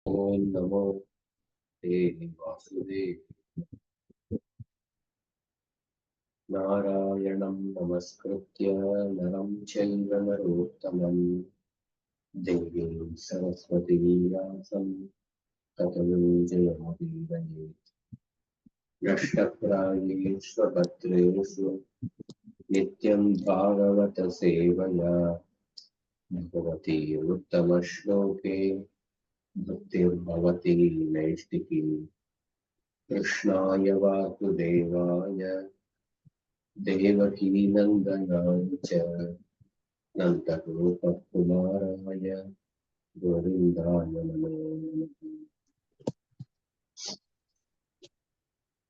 Om Namo Vasudev. Narayanam Namaskritya Naram Chaiva Narottamam Devim Saraswati Vyasam Tato Jayamudiraye Yashtaprayeshu Bhatreshu Nityam Bhagavata Sevaya Bhagavati Uttamashloke Bhaktir Bhavati Naistiki Krishnaya Vasudevaya Devaki Nandanacha Nantarupa Kumaraya Govindaya Namo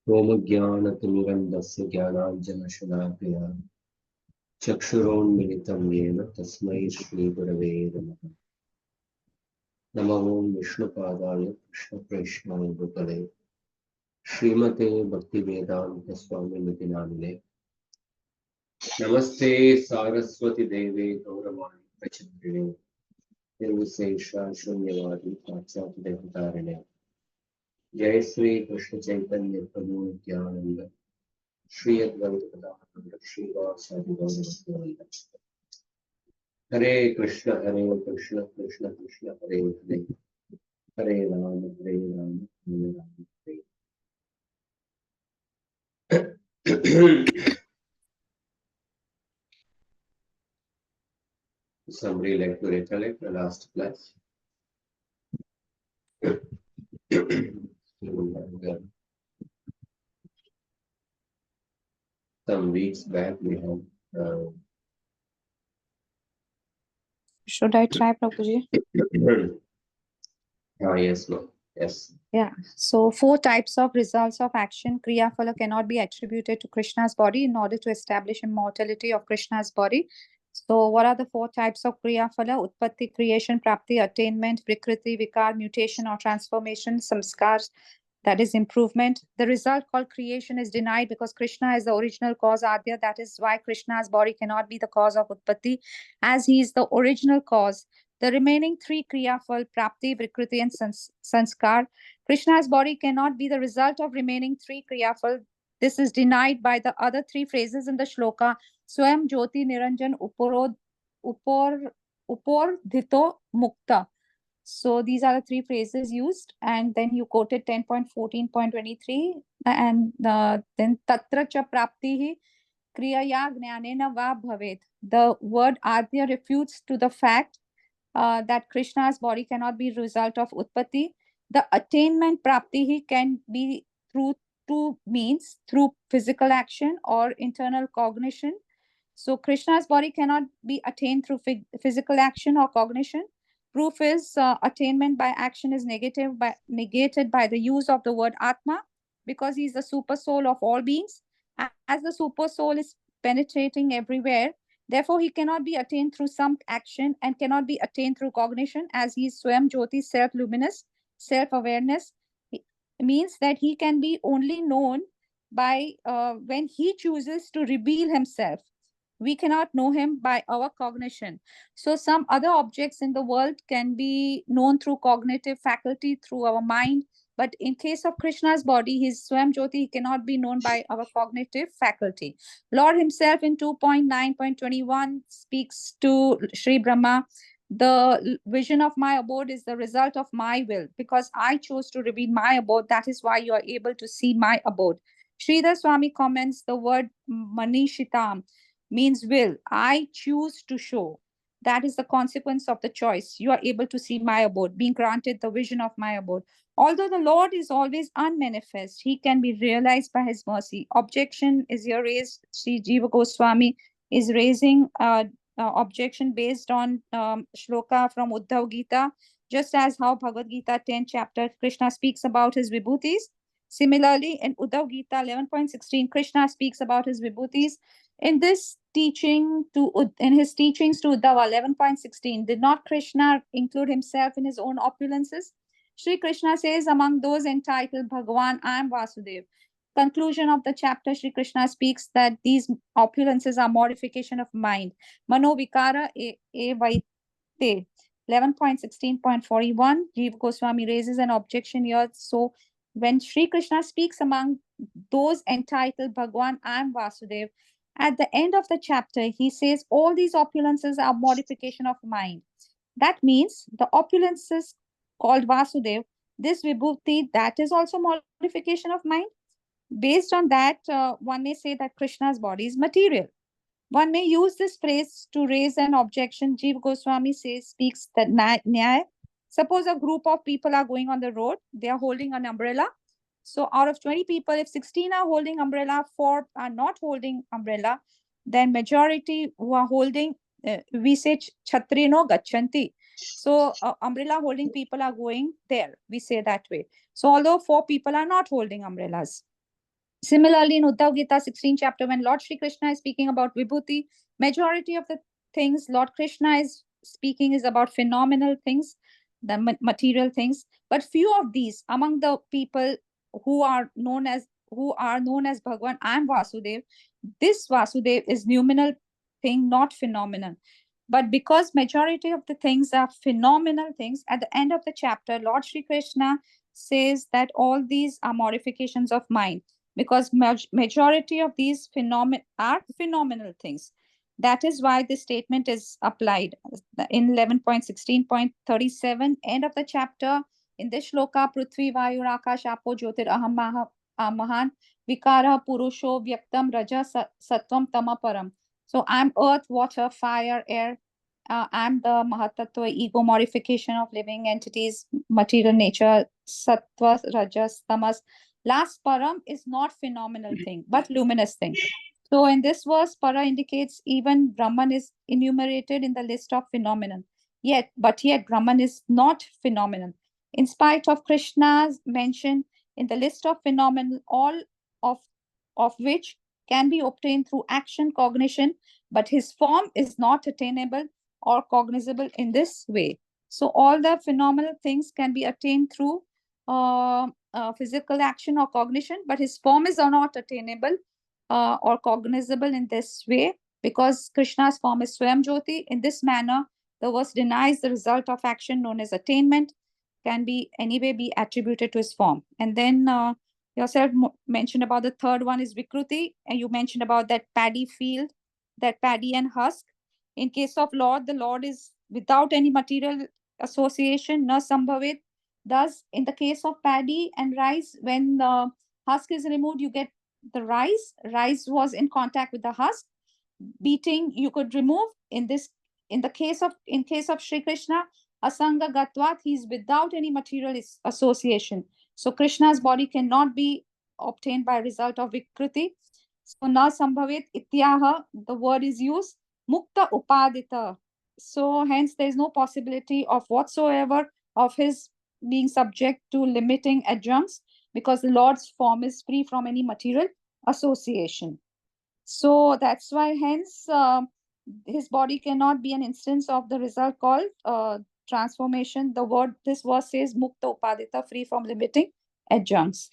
Om Jnanatimurandasya Jnananjana Chakshuronmilitam Yena Tasmai Shri Gurave Namaha Namo Om Vishnupadaya Krishna Preshnaya Bhutale Srimate Bhaktivedanta Swami Nitinamine Namaste Saraswati Deve Gauravani Prachandrine Nirvisesha Shunyavadi Parshat Devatarine Jai Sri Krishna Chaitanya Prabhu Nityananda Shri Advaita Gadadhara Shri Vasadi Gaurava Hare Krishna Krishna Krishna Hare Hare Hare Rama Hare Rama Somebody like to recollect the last class? Some weeks back we had Should I try, Prabhuji? yes, no. Yes. Yeah. So 4 types of results of action. Kriya Phala cannot be attributed to Krishna's body in order to establish immortality of Krishna's body. So what are the 4 types of Kriya Phala? Utpatti, creation, Prapti, attainment, Vikriti, Vikar, mutation or transformation, Samskars, that is improvement. The result called creation is denied because Krishna is the original cause, Adya. That is why Krishna's body cannot be the cause of Utpatti, as he is the original cause. The remaining 3 Kriya Phal, Prapti, Vikriti and Sanskar, Krishna's body cannot be the result of remaining 3 Kriyafal. This is denied by the other 3 phrases in the shloka. Swayam Jyoti Niranjan Upordhito Mukta. So these are the 3 phrases used. And then you quoted 10.14.23. And then Tatra cha praptihi kriyaya jnanena va bhavet. The word Adya refutes to the fact that Krishna's body cannot be result of Utpatti. The attainment prapti can be through 2 means, through physical action or internal cognition. So Krishna's body cannot be attained through physical action or cognition. Proof is attainment by action is negated by the use of the word Atma, because he is the super soul of all beings. As the super soul is penetrating everywhere, therefore he cannot be attained through some action and cannot be attained through cognition, as he is Swayam Jyoti, self-luminous, self-awareness. Means that he can be only known by when he chooses to reveal himself. We cannot know him by our cognition. So some other objects in the world can be known through cognitive faculty, through our mind. But in case of Krishna's body, his Swam Jyoti, he cannot be known by our cognitive faculty. Lord himself in 2.9.21 speaks to Sri Brahma. The vision of my abode is the result of my will. Because I chose to reveal my abode, that is why you are able to see my abode. Sridhar Swami comments the word Manishitam means will. I choose to show. That is the consequence of the choice. You are able to see my abode, being granted the vision of my abode. Although the Lord is always unmanifest, he can be realized by his mercy. Objection is here raised. Sri Jiva Goswami is raising objection based on shloka from Uddhav Gita, just as how Bhagavad Gita 10th chapter, Krishna speaks about his vibhutis. Similarly, in Uddhav Gita 11.16, Krishna speaks about his vibhutis. In this teaching in his teachings to Uddhava 11.16, did not Krishna include himself in his own opulences? Sri Krishna says, among those entitled Bhagavan, I am Vasudev. Conclusion of the chapter, Sri Krishna speaks that these opulences are modification of mind. Mano vikara e vaite. 11.16.41, Jeev Goswami raises an objection here. So when Sri Krishna speaks among those entitled Bhagwan, I am Vasudev, at the end of the chapter, he says all these opulences are modification of mind. That means the opulences called Vasudev, this Vibhuti, that is also modification of mind. Based on that, one may say that Krishna's body is material. One may use this phrase to raise an objection. Jeev Goswami speaks that Nyaya. Suppose a group of people are going on the road, they are holding an umbrella. So out of 20 people, if 16 are holding umbrella, 4 are not holding umbrella, then majority who are holding, we say Chatrino Gachanti. So umbrella holding people are going there. We say that way. So although 4 people are not holding umbrellas. Similarly, in Uddhav Gita 16 chapter, when Lord Shri Krishna is speaking about Vibhuti, majority of the things Lord Krishna is speaking is about phenomenal things, the material things. But few of these among the people who are known as Bhagwan and Vasudev, this Vasudev is noumenal thing, not phenomenal. But because majority of the things are phenomenal things, at the end of the chapter, Lord Shri Krishna says that all these are modifications of mind, because majority of these phenomena are phenomenal things. That is why this statement is applied in 11.16.37, end of the chapter. In this shloka, Prithvi, Vayu, Akash, Apo, Jyotir, Aham, Mahan, Vikara, Purusho, Vyaktam, Raja, Sattvam, Tama, Param. So I'm earth, water, fire, air. I'm the Mahatattva, ego modification of living entities, material nature, Sattva, Rajas, Tamas. Last param is not phenomenal thing, but luminous thing. So in this verse, para indicates even Brahman is enumerated in the list of phenomenon. Yet Brahman is not phenomenon. In spite of Krishna's mention in the list of phenomenon, all of which can be obtained through action, cognition, but his form is not attainable or cognizable in this way. So all the phenomenal things can be attained through physical action or cognition, but his form is not attainable or cognizable in this way, because Krishna's form is Swayam Jyoti. In this manner, the verse denies the result of action known as attainment can be anyway be attributed to his form. And then yourself mentioned about the third one is Vikruti, and you mentioned about that paddy field, that paddy and husk. In case of Lord, the Lord is without any material association, na sambhavit. Thus, in the case of paddy and rice, when the husk is removed, you get the rice. Rice was in contact with the husk. Beating, you could remove. In case of Sri Krishna, asanga gatvat, he is without any material association. So Krishna's body cannot be obtained by result of Vikruti. So na sambhavit ityaha, the word is used, mukta upadita. So hence there is no possibility of whatsoever of his being subject to limiting adjuncts, because the Lord's form is free from any material association. So that's why hence his body cannot be an instance of the result called transformation. This verse says mukta upadita, free from limiting adjuncts.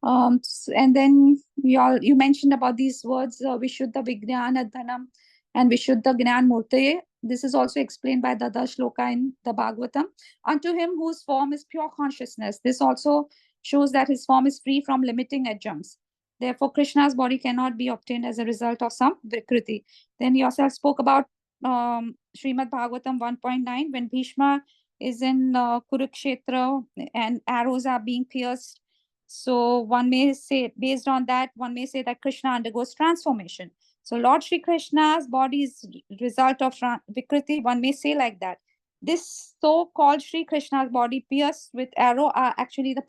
And then you mentioned about these words, Vishuddha Vijnana Dhanam and Vishuddha Gnan Murtaye. This is also explained by Dada Shloka in the Bhagavatam. Unto him whose form is pure consciousness. This also shows that his form is free from limiting adjuncts. Therefore, Krishna's body cannot be obtained as a result of some Vikriti. Then you yourself spoke about Srimad Bhagavatam 1.9, when Bhishma is in Kurukshetra and arrows are being pierced. So one may say, based on that, one may say that Krishna undergoes transformation. So Lord Shri Krishna's body is result of Vikriti. One may say like that. This so-called Shri Krishna's body pierced with arrow are actually the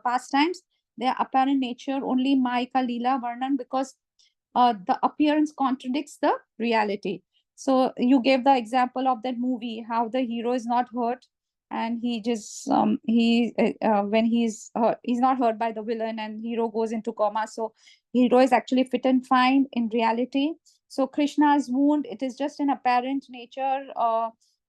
pastimes. Their apparent nature only Maika Leela Varnan, because the appearance contradicts the reality. So you gave the example of that movie, how the hero is not hurt, and he just when he's not hurt by the villain, and hero goes into coma. So hero is actually fit and fine in reality. So Krishna's wound, it is just an apparent nature,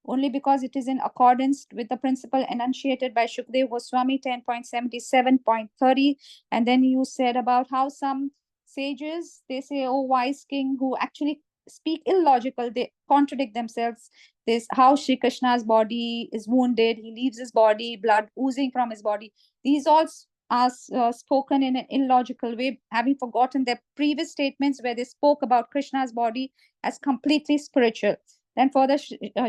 only because it is in accordance with the principle enunciated by Shukdev Goswami 10.77.30. And then you said about how some sages, they say, oh wise king, who actually speak illogical, they contradict themselves. this, how Shri Krishna's body is wounded, he leaves his body, blood oozing from his body. These all are spoken in an illogical way, having forgotten their previous statements where they spoke about Krishna's body as completely spiritual. Then further,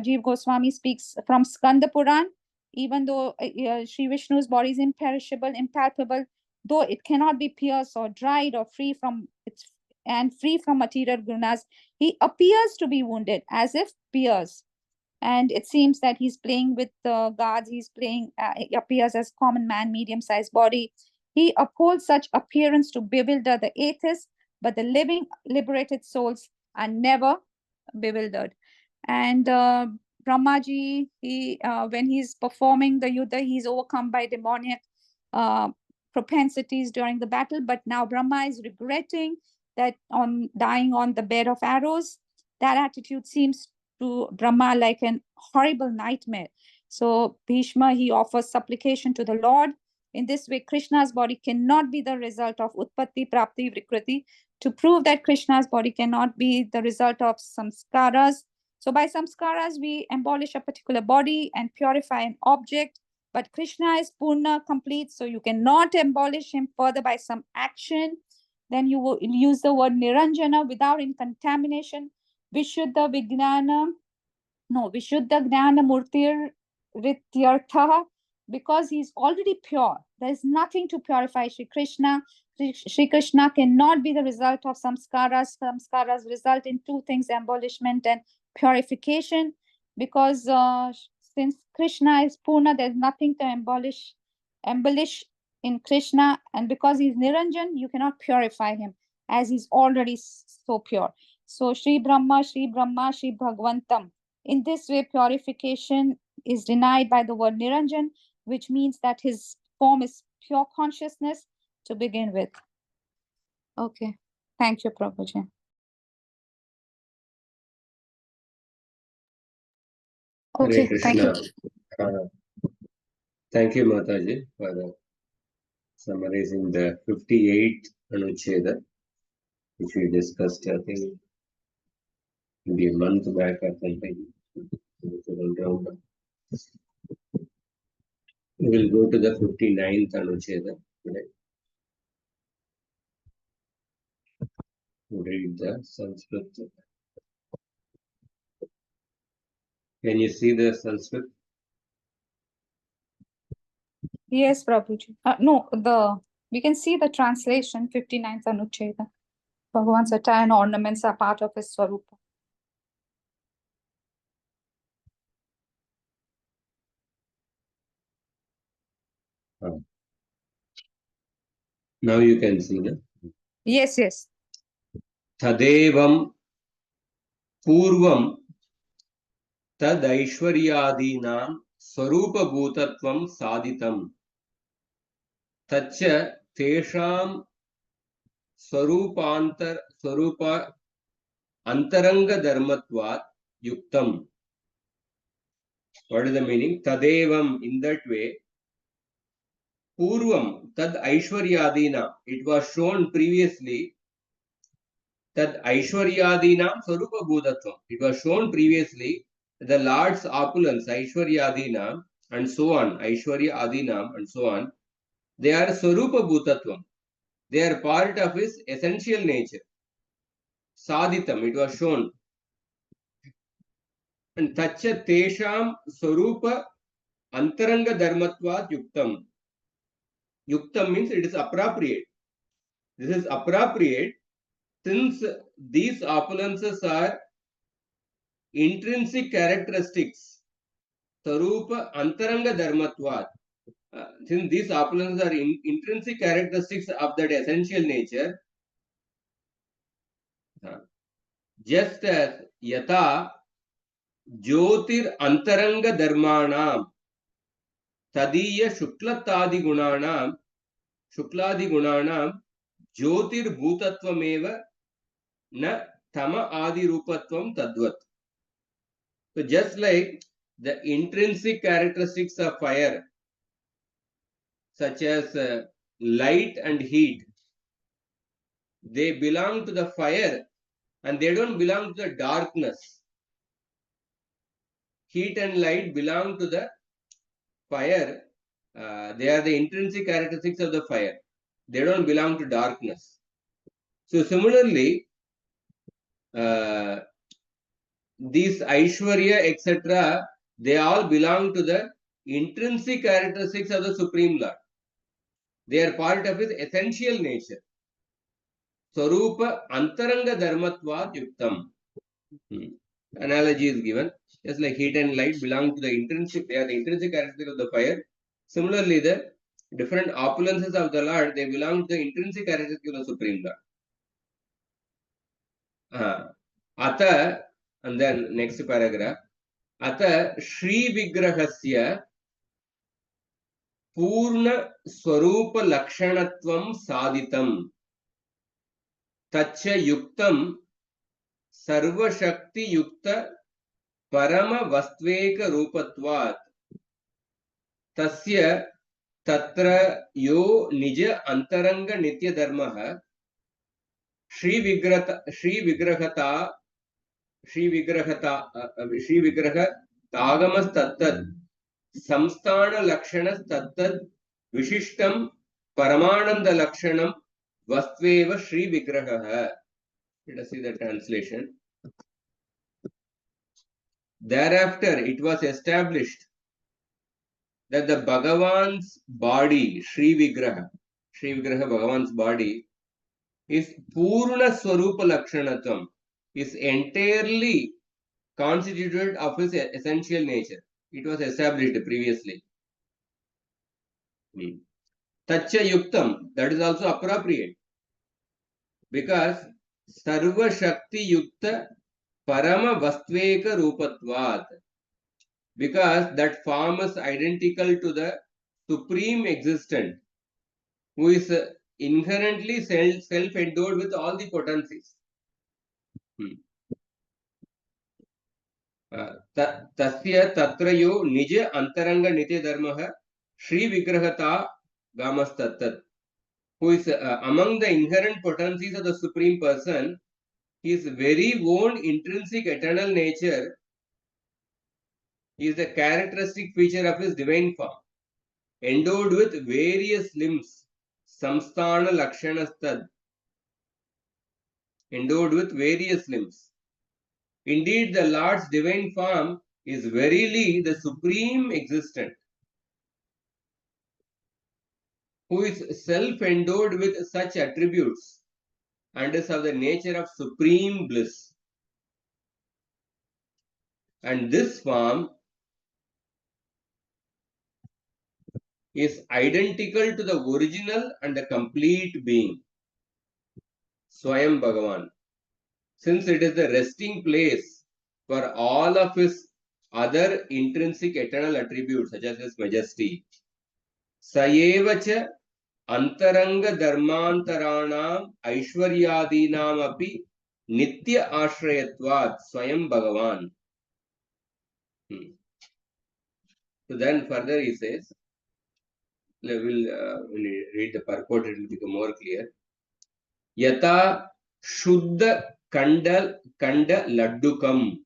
Jiva Goswami speaks from Skanda Puran, even though Sri Vishnu's body is imperishable, impalpable, though it cannot be pierced or dried or free from its and free from material gunas, he appears to be wounded as if pierced. And it seems that he's playing with the gods. He's playing, he appears as common man, medium-sized body. He upholds such appearance to bewilder the atheists, but the living, liberated souls are never bewildered. And Brahmaji, when he's performing the yuddha, he's overcome by demoniac propensities during the battle. But now Brahma is regretting that on dying on the bed of arrows. That attitude seems to Brahma like an horrible nightmare. So Bhishma, he offers supplication to the Lord. In this way, Krishna's body cannot be the result of Utpatti, Prapti, Vikriti. To prove that Krishna's body cannot be the result of samskaras. So by samskaras, we abolish a particular body and purify an object. But Krishna is Purna, complete, so you cannot abolish him further by some action. Then you will use the word Niranjana without contamination. Vishuddha Vijnana, no, Vishuddha Gnana Murtir Rityartha, because he's already pure. There's nothing to purify Shri Krishna. Shri Krishna cannot be the result of samskaras. Samskaras result in two things, abolishment and purification. Because since Krishna is Purna, there's nothing to embellish in Krishna. And because he's Niranjan, you cannot purify him as he's already so pure. So Shri Brahma, Shri Bhagwantam. In this way, purification is denied by the word Niranjan, which means that his form is pure consciousness to begin with. Okay. Thank you, Prabhuji. Okay, thank you. Thank you, Mataji, for summarizing the 58th anuccheda, which we discussed, I think, maybe a month back or something. We will go to the 59th anuccheda today. Read the Sanskrit. Can you see the Sanskrit? Yes, Prabhuji. No, we can see the translation, 59th Anucheda. Bhagavan's attire and ornaments are part of his Swarupa. Now you can see, no? Yes, yes. Tadevam Purvam Tadaishwaryadinam Swarupabhutatvam Saditam Tacha Tesham Swarupa Antaranga Dharmatvat Yuktam. What is the meaning? Tadevam, in that way. Purvam Tad Aishwaryadina. It was shown previously. Tad Aishwaryadinam Swarupa Bhutatvam. It was shown previously the Lord's opulence, Aishwaryadinam, and so on, Aishwarya Adinam, and so on, they are Swarupa Bhutatvam. They are part of his essential nature. Saditam, it was shown. And Tacha Tesham Swarupa Antaranga Dharmatvat Yuktam. Yuktam means it is appropriate. This is appropriate since these opulences are intrinsic characteristics. Sarupa Antaranga Dharmatvat. Since these opulences are intrinsic characteristics of that essential nature, just as Yata Jyotir Antaranga Dharmanam Tadiya Shuklatadi Gunanam Jyotir Bhutatvam Na Tama Adi Rupatvam Tadvat. So just like the intrinsic characteristics of fire, such as light and heat, they belong to the fire and they don't belong to the darkness. heat and light belong to the fire. They are the intrinsic characteristics of the fire. They don't belong to darkness. So similarly, these Aishwarya, etc., they all belong to the intrinsic characteristics of the Supreme Lord. They are part of his essential nature. Swarupa Antaranga Dharmatvat Yuktam. Analogy is given. Just like heat and light belong to the intrinsic, they are the intrinsic characteristics of the fire. Similarly, the different opulences of the Lord, they belong to the intrinsic characteristics of the Supreme Lord. Ata, and then next paragraph. Ata Shri Vigrahasya Purna Swarupa Lakshanatvam Saditam Tacha Yuktam Sarva Shakti Yukta Parama Vastveka Rupatvat Tasya Tatra Yo Nija Antaranga Nitya Dharmaha Shri Vigrahata Tagamas Tattat Samstana Lakshanas Tattat Vishishtam Paramananda Lakshanam Vastveva Shri Vigraha. Let us see the translation. Thereafter, it was established that the Bhagavan's body, Shri Vigraha Bhagavan's body, is Purna Swarupa Lakshanatam, is entirely constituted of his essential nature. It was established previously. Tacha Yuktam, that is also appropriate. Because Sarva Shakti Yukta Parama Vastveka Rupatvat. Because that form is identical to the Supreme Existent, who is inherently self-endowed with all the potencies. Tasya Tatrayo Nija Antaranga Nitya Dharmaha Shri Vigrahata Gamastattat, who is among the inherent potencies of the Supreme Person, his very own intrinsic eternal nature is the characteristic feature of his divine form, endowed with various limbs, samsthana lakshanastad, endowed with various limbs. Indeed, the Lord's divine form is verily the supreme existent, who is self-endowed with such attributes and is of the nature of supreme bliss. And this form is identical to the original and the complete being, Swayam Bhagavan, since it is the resting place for all of his other intrinsic eternal attributes such as his majesty. Sayevacha Antaranga Dharmantaranam Aishwaryadinam api Nitya Ashrayatvat Swayam Bhagavan. So then further he says, we'll read the purport, it will become more clear. Yata Shuddha Kanda Laddukam.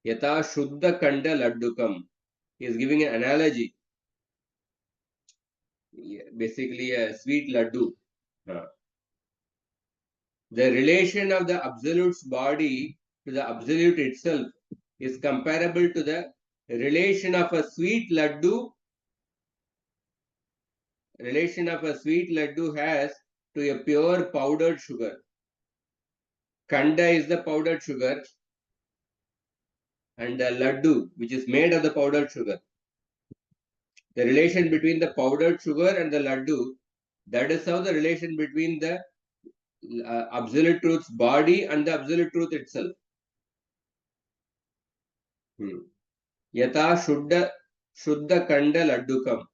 Yata Shuddha Kanda Laddukam. He is giving an analogy. Basically a sweet laddu. The relation of the Absolute's body to the Absolute itself is comparable to the relation of a sweet laddu has to a pure powdered sugar. Kanda is the powdered sugar and the laddu, which is made of the powdered sugar. The relation between the powdered sugar and the laddu, that is how the relation between the Absolute Truth's body and the Absolute Truth itself. Yata Shuddha Kanda Laddukam.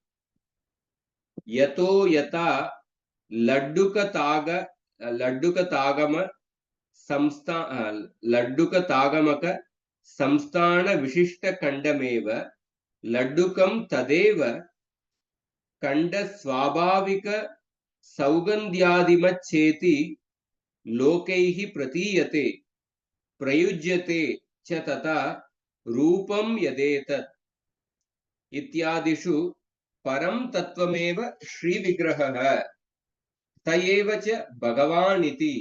Yato Yata Ladduka Tagama Ladduka Tagamaka Samstana Vishishta Kandameva Laddukam Tadeva Kanda Swabhavika Saugandhyadima Cheti Lokaihi Pratiyate Prayujyate Cha Tata रूपम यदेतत् इत्यादिषु परम तत्वमेव श्रीविग्रहः स एव च भगवान् इति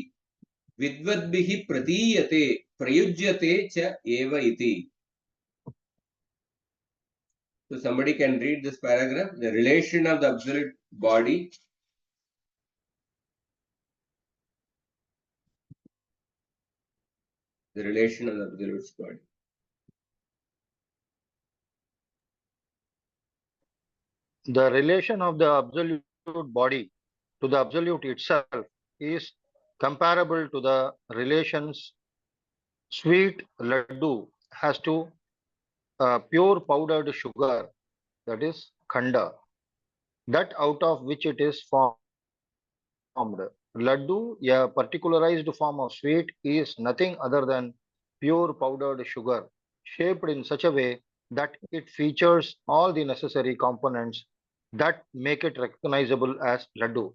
विद्वद्भिः प्रतीयते प्रयुज्यते च एव इति. So somebody can read this paragraph, the relation of the absolute body. The relation of the absolute body. The relation of the absolute body to the absolute itself is comparable to the relations sweet laddu has to pure powdered sugar, that is khanda, that out of which it is formed. Laddu, a particularized form of sweet, is nothing other than pure powdered sugar, shaped in such a way that it features all the necessary components that make it recognizable as laddu.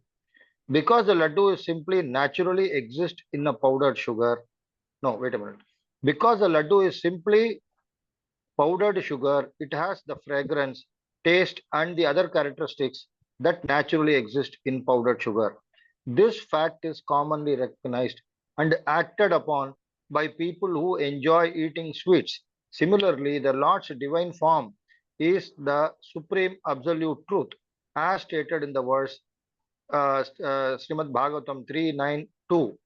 Because the laddu is simply naturally exist in a powdered sugar. No, wait a minute. Because the laddu is simply powdered sugar, it has the fragrance, taste, and the other characteristics that naturally exist in powdered sugar. This fact is commonly recognized and acted upon by people who enjoy eating sweets. Similarly, the Lord's divine form is the supreme absolute truth, as stated in the verse Srimad Bhagavatam 3:9-2.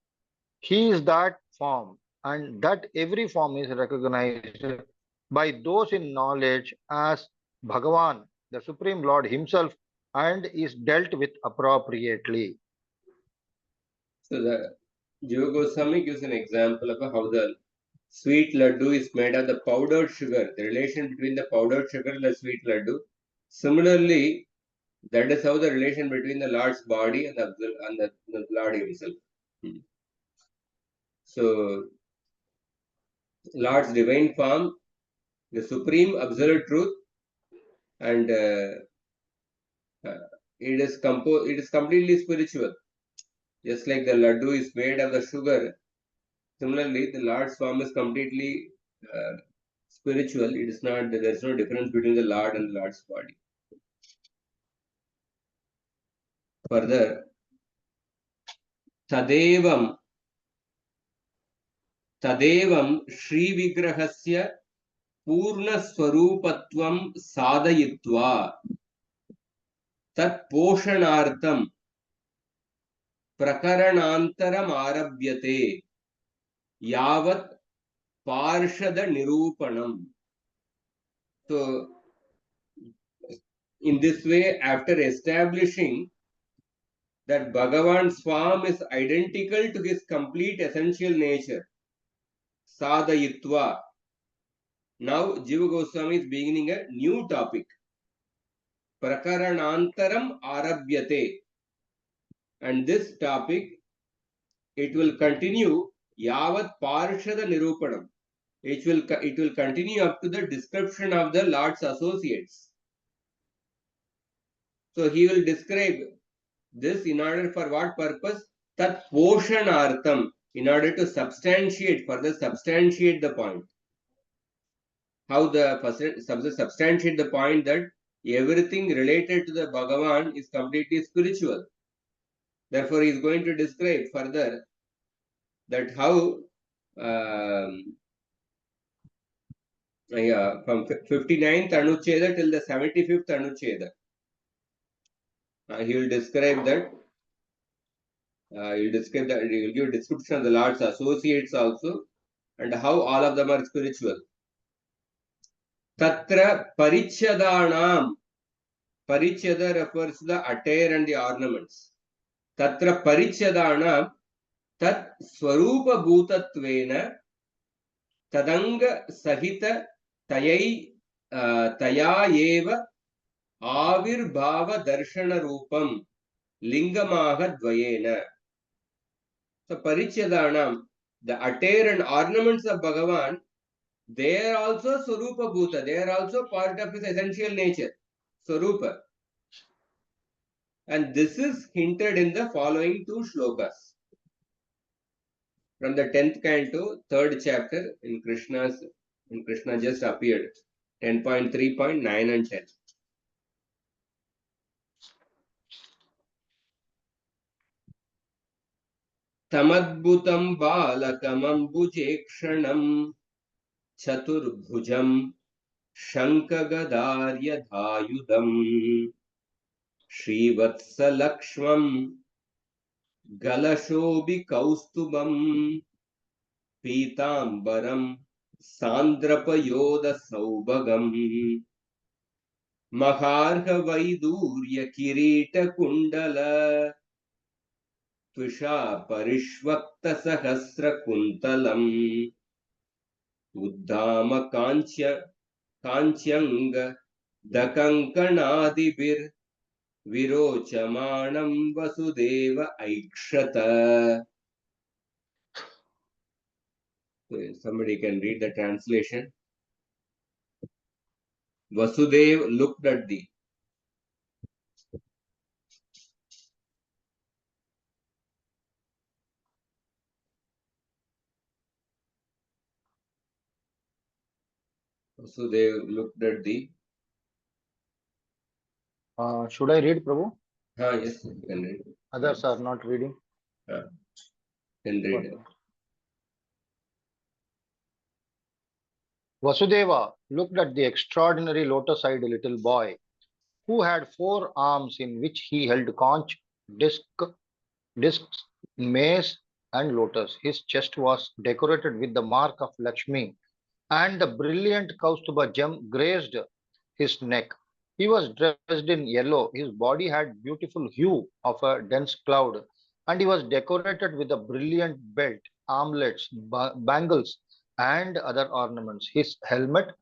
He is that form, and that every form is recognized by those in knowledge as Bhagavan, the Supreme Lord Himself, and is dealt with appropriately. So the Jiva Goswami gives an example of how the sweet laddu is made of the powdered sugar, the relation between the powdered sugar and the sweet laddu. Similarly, that is how the relation between the Lord's body and the Lord himself. So, Lord's divine form, the supreme absolute truth, and it is completely spiritual. Just like the laddu is made of the sugar, similarly, the Lord's form is completely spiritual. It is not. There is no difference between the Lord and the Lord's body. Further, tadevam श्रीविग्रहस्य पूर्णस्वरूपत्वं साधयित्वा तत्पोषणार्थं प्रकरणान्तरमारभ्यते यावत् पार्षदनिरूपणम्. So, in this way, after establishing that Bhagavan's form is identical to his complete essential nature, sadhayitva, now Jiva Goswami is beginning a new topic. Prakaranantaram arabhyate. And this topic, it will continue yavat parshada nirupanam. It will continue up to the description of the Lord's associates. So he will describe this in order for what purpose? Tat poshanartham, in order to further substantiate the point. How substantiate the point that everything related to the Bhagavan is completely spiritual. Therefore, he is going to describe further that how from 59th anuccheda till the 75th anuccheda. He will describe that. He will give a description of the Lord's associates also, and how all of them are spiritual. Tatra parichadanam. Parichada refers to the attire and the ornaments. Tatra parichadanam tat swarupa bhutatvena tadanga sahita taya eva avirbhava darshana rupam lingamaha dvayena. So parichadanam, the attire and ornaments of Bhagavan, they are also Swarupa Bhuta. They are also part of his essential nature, Swarupa. And this is hinted in the following two shlokas. From the 10th canto, 3rd chapter in Krishna's And Krishna just appeared. 10.3.9 and 10. Tamadbhutam balakamambujekshanam chaturbhujam shankagadaryadhayudam Srivatsalakshmam Galashobi Kaustubam Pitambaram Sandrapayoda Saubagam Maharha Vaidurya Kirita Kundala Tvisha Parishvakta Sahasra Kuntalam Uddhama Kanchyanga Dakankanadibir Virochamanam Vasudeva Aikshata. Somebody can read the translation. Vasudev looked at thee. Vasudev looked at thee. Should I read, Prabhu? Yes, you can read. Others are not reading. Can read. Vasudeva looked at the extraordinary lotus-eyed little boy, who had 4 arms in which he held conch, discs, mace, and lotus. His chest was decorated with the mark of Lakshmi, and the brilliant Kaustuba gem graced his neck. He was dressed in yellow. His body had beautiful hue of a dense cloud, and he was decorated with a brilliant belt, armlets, bangles, and other ornaments. His helmet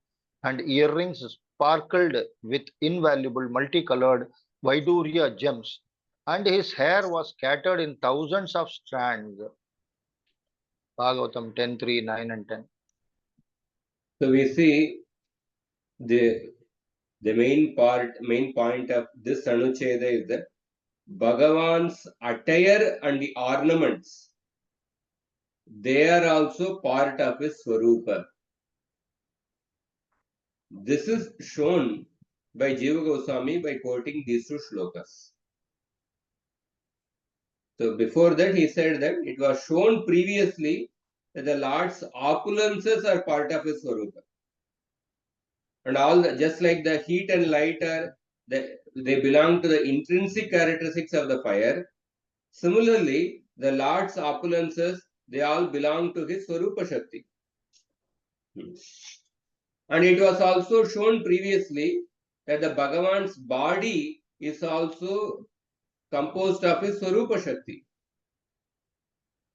and earrings sparkled with invaluable multicolored Vaidurya gems, and his hair was scattered in thousands of strands. Bhagavatam 10.3, 9 and 10. So we see the main point of this Anucheda is that Bhagavan's attire and the ornaments, they are also part of his Swarupa. This is shown by Jiva Goswami by quoting these two shlokas. So before that he said that it was shown previously that the Lord's opulences are part of his Swarupa. And all just like the heat and light are, they belong to the intrinsic characteristics of the fire. Similarly, the Lord's opulences, they all belong to his Swarupa Shakti. And it was also shown previously that the Bhagavan's body is also composed of his Swarupa Shakti.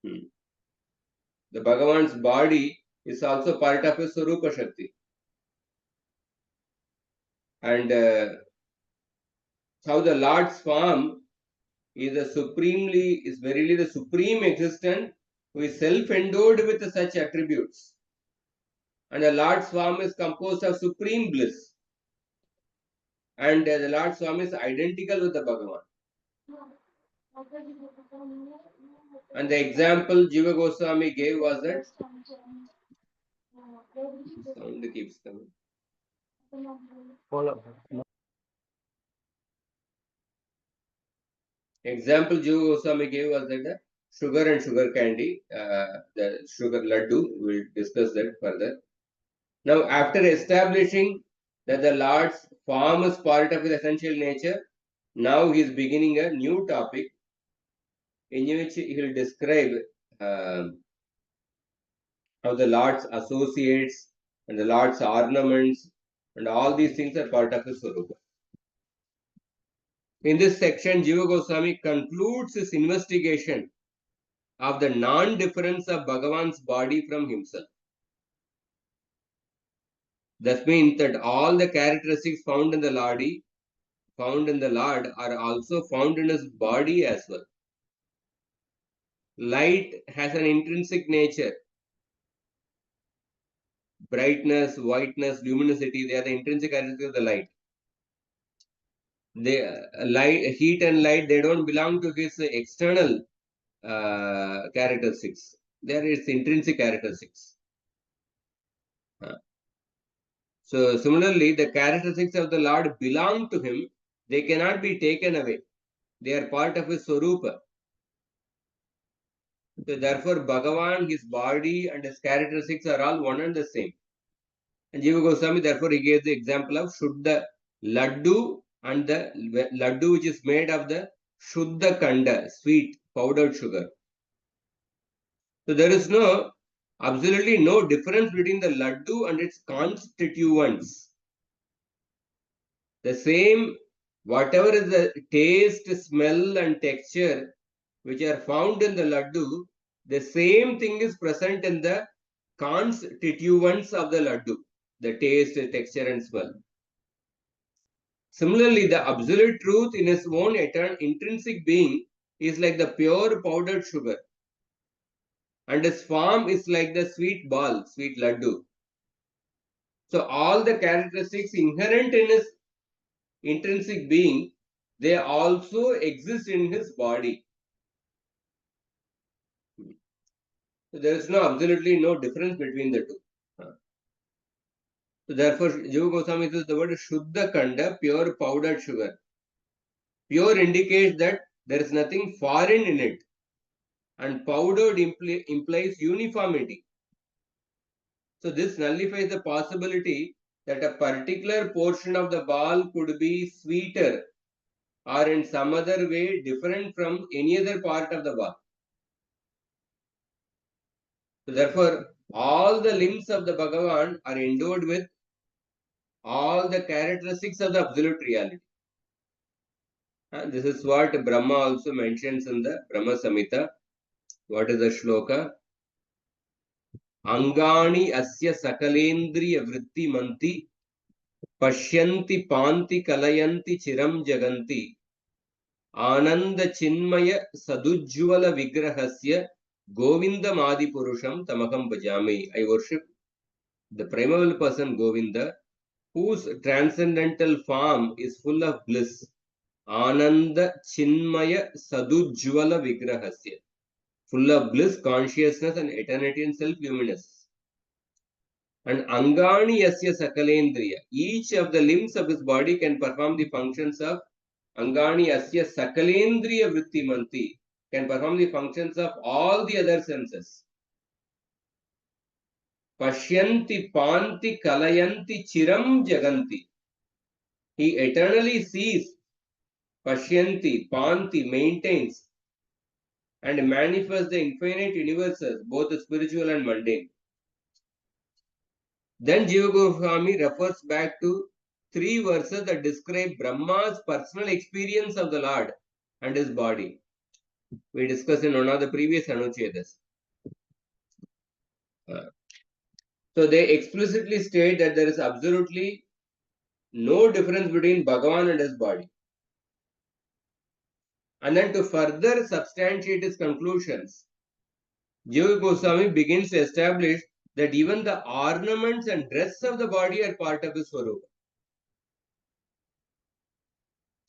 The Bhagavan's body is also part of his Swarupa Shakti. And how the Lord's form is verily the supreme existence who is self-endowed with such attributes. And the Lord's form is composed of supreme bliss. And the Lord's form is identical with the Bhagavan. And the example Jiva Goswami gave was that sound keeps coming. Example Jiva Goswami gave was that the sugar and sugar candy, the sugar laddu, we'll discuss that further. Now, after establishing that the Lord's form is part of his essential nature, now he is beginning a new topic in which he will describe how the Lord's associates and the Lord's ornaments and all these things are part of his Swarupa. In this section, Jiva Goswami concludes his investigation of the non-difference of Bhagavan's body from himself. That means that all the characteristics found in the Lord are also found in his body as well. Light has an intrinsic nature. Brightness, whiteness, luminosity, they are the intrinsic characteristics of the light. Heat and light, they don't belong to his external characteristics. They are its intrinsic characteristics. So similarly, the characteristics of the Lord belong to him. They cannot be taken away. They are part of his Swarupa. So therefore, Bhagavan, his body and his characteristics are all one and the same. And Jiva Goswami, therefore, he gave the example of Shuddha Laddu and the Laddu which is made of the Shuddha Kanda, sweet powdered sugar. So there is absolutely no difference between the Laddu and its constituents. The same, whatever is the taste, smell and texture which are found in the Laddu, the same thing is present in the constituents of the Laddu, the taste, texture and smell. Similarly, the absolute truth in its own intrinsic being is like the pure powdered sugar, and its form is like the sweet ball, sweet laddu. So all the characteristics inherent in his intrinsic being, they also exist in his body. So there is absolutely no difference between the two. So therefore, Jiva Goswami uses the word Shuddha Kanda, pure powdered sugar. Pure indicates that there is nothing foreign in it, and powdered implies uniformity. So this nullifies the possibility that a particular portion of the ball could be sweeter or in some other way different from any other part of the ball. So therefore, all the limbs of the Bhagavan are endowed with all the characteristics of the absolute reality. And this is what Brahma also mentions in the Brahma Samhita. What is the shloka? Angani asya sakalendriya vritti manti pashyanti panti kalayanti chiram jaganti आनंद चिन्मय सदुज्ज्वल विग्रहस्य गोविंदम आदि पुरुषम तमहम भजामि. I worship the primeval person Govinda, whose transcendental form is full of bliss. Ananda Chinmaya Sadujjvala Vigrahasya, full of bliss, consciousness and eternity and self-luminous. And Angani Yasya Sakalendriya, each of the limbs of his body can perform the functions of Angani Asya Sakalendriya Vritti Manti, can perform the functions of all the other senses. Pashyanti Panti Kalayanti Chiram Jaganti. He eternally sees, Pashyanti, Panti, maintains and manifests the infinite universes, both spiritual and mundane. Then Jiva Goswami refers back to 3 verses that describe Brahma's personal experience of the Lord and his body. We discussed in one of the previous anucchedas. So they explicitly state that there is absolutely no difference between Bhagavan and his body. And then to further substantiate his conclusions, Jiva Goswami begins to establish that even the ornaments and dress of the body are part of his Swarupa.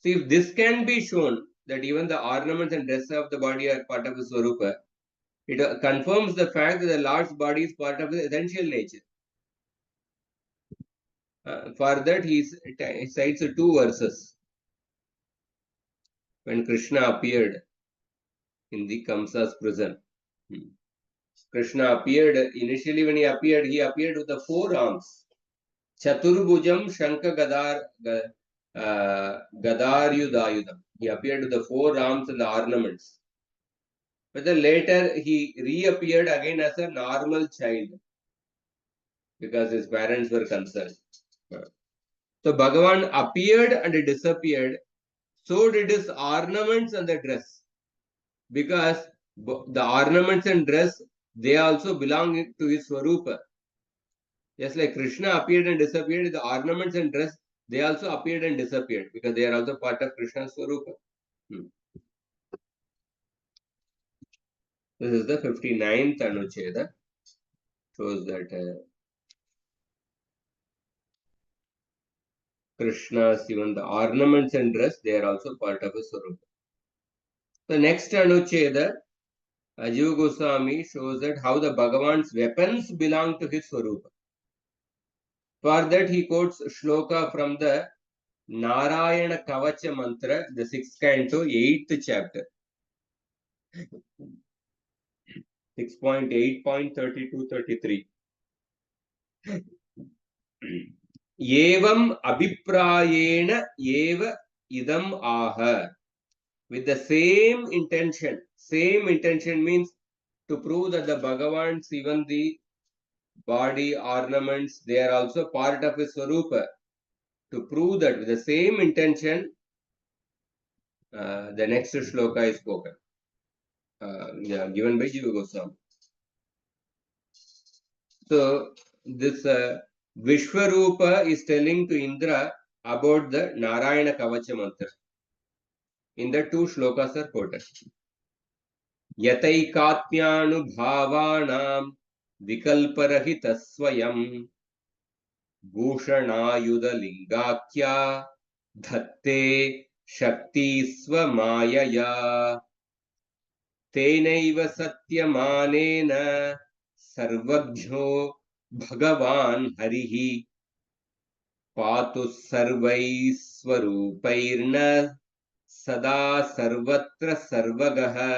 See, if this can be shown, that even the ornaments and dress of the body are part of his Swarupa, it confirms the fact that the Lord's body is part of his essential nature. For that, he cites 2 verses. When Krishna appeared in the Kamsa's prison. Krishna appeared, initially when he appeared with the 4 arms. Chaturbhujam Shanka Gadaryudayudam. He appeared with the 4 arms and the ornaments. But then later he reappeared again as a normal child because his parents were concerned. So Bhagavan appeared and disappeared. So did his ornaments and the dress. Because the ornaments and dress, they also belong to his Swarupa. Just like Krishna appeared and disappeared, the ornaments and dress, they also appeared and disappeared because they are also part of Krishna's Swarupa. This is the 59th Anucheda. Shows that Krishna's, even the ornaments and dress, they are also part of his Swarupa. The next Anucheda, Jiva Goswami shows that how the Bhagavan's weapons belong to his Swarupa. For that he quotes shloka from the Narayana Kavacha mantra, the 6th canto, 8th chapter. 6.8.32-33. Evam abhiprayena eva idam aha. With the same intention means to prove that the Bhagavan's, even the body ornaments, they are also part of his Swarupa. To prove that with the same intention, the next shloka is spoken. Given by Jiva Goswami. So this Vishwarupa is telling to Indra about the Narayana Kavacha mantra. In the two shlokas are quoted. Yataikatmyanubhavanam vikalparahitasvayam bhushanayuda lingakya dhatte shakti swamayaya tenaiva satyamanena sarvajno bhagavan harihi patu sarvaiswarupairna sada sarvatra sarvagaha.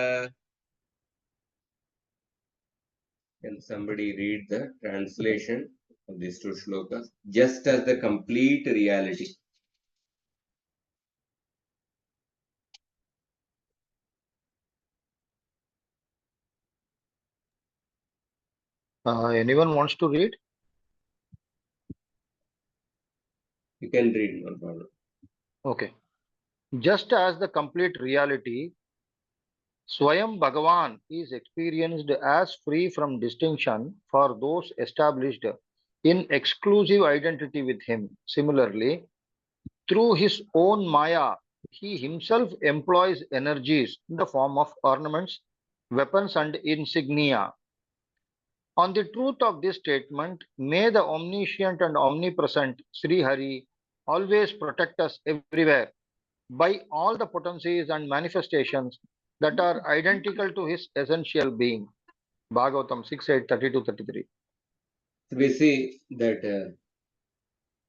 Can somebody read the translation of these two shlokas? Just as the complete reality. Anyone wants to read? You can read, no problem. Okay. Just as the complete reality, Swayam Bhagavan is experienced as free from distinction for those established in exclusive identity with him. Similarly, through his own Maya, he himself employs energies in the form of ornaments, weapons, and insignia. On the truth of this statement, may the omniscient and omnipresent Sri Hari always protect us everywhere by all the potencies and manifestations that are identical to his essential being. Bhagavatam 6:8, 32-33. So we see that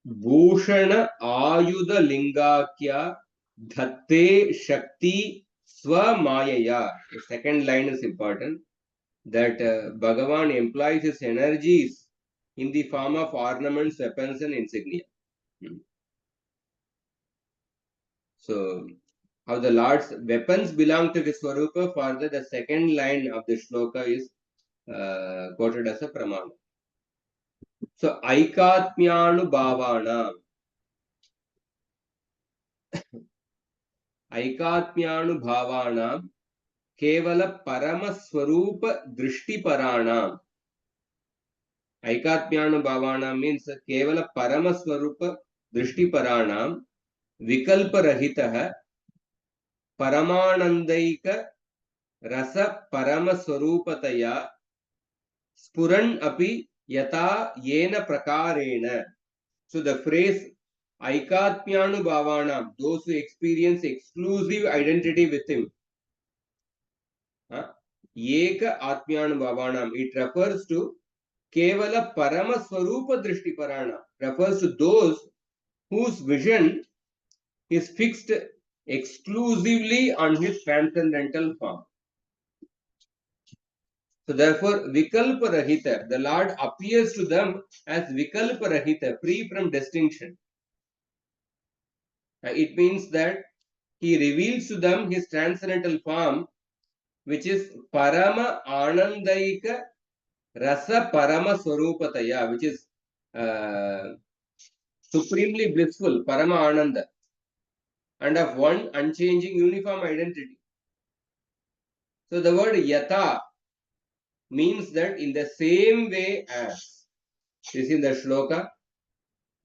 Bhushana Ayuda Lingakya Dhatte Shakti Swamayaya. The second line is important. That Bhagavan employs his energies in the form of ornaments, weapons, and insignia. So, how the Lord's weapons belong to his Swarupa, further the second line of the shloka is quoted as a pramana. So, Aikatmyanu Bhavana. Aikatmyanu Bhavana Kevala Paramaswarupa Drishtiparana. Aikatmyanu Bhavana means Kevala Paramaswarupa Drishtiparana Vikalparahitaha Paramanandaika Rasa Paramaswarupataya Spuran api yata yena prakarena. So the phrase Aikatmyanu Bhavanam, those who experience exclusive identity with him. Eka Atmyanu Bhavanam, it refers to Kevala Paramaswarupa Drishtiparana, refers to those whose vision is fixed exclusively on his transcendental form. So therefore, Vikalpa Rahita, the Lord appears to them as Vikalpa Rahita, free from distinction. It means that he reveals to them his transcendental form, which is Parama Anandaika Rasa Parama Swarupataya, which is supremely blissful, Parama Ananda, and of one unchanging uniform identity. So the word Yata means that in the same way as, this is the shloka,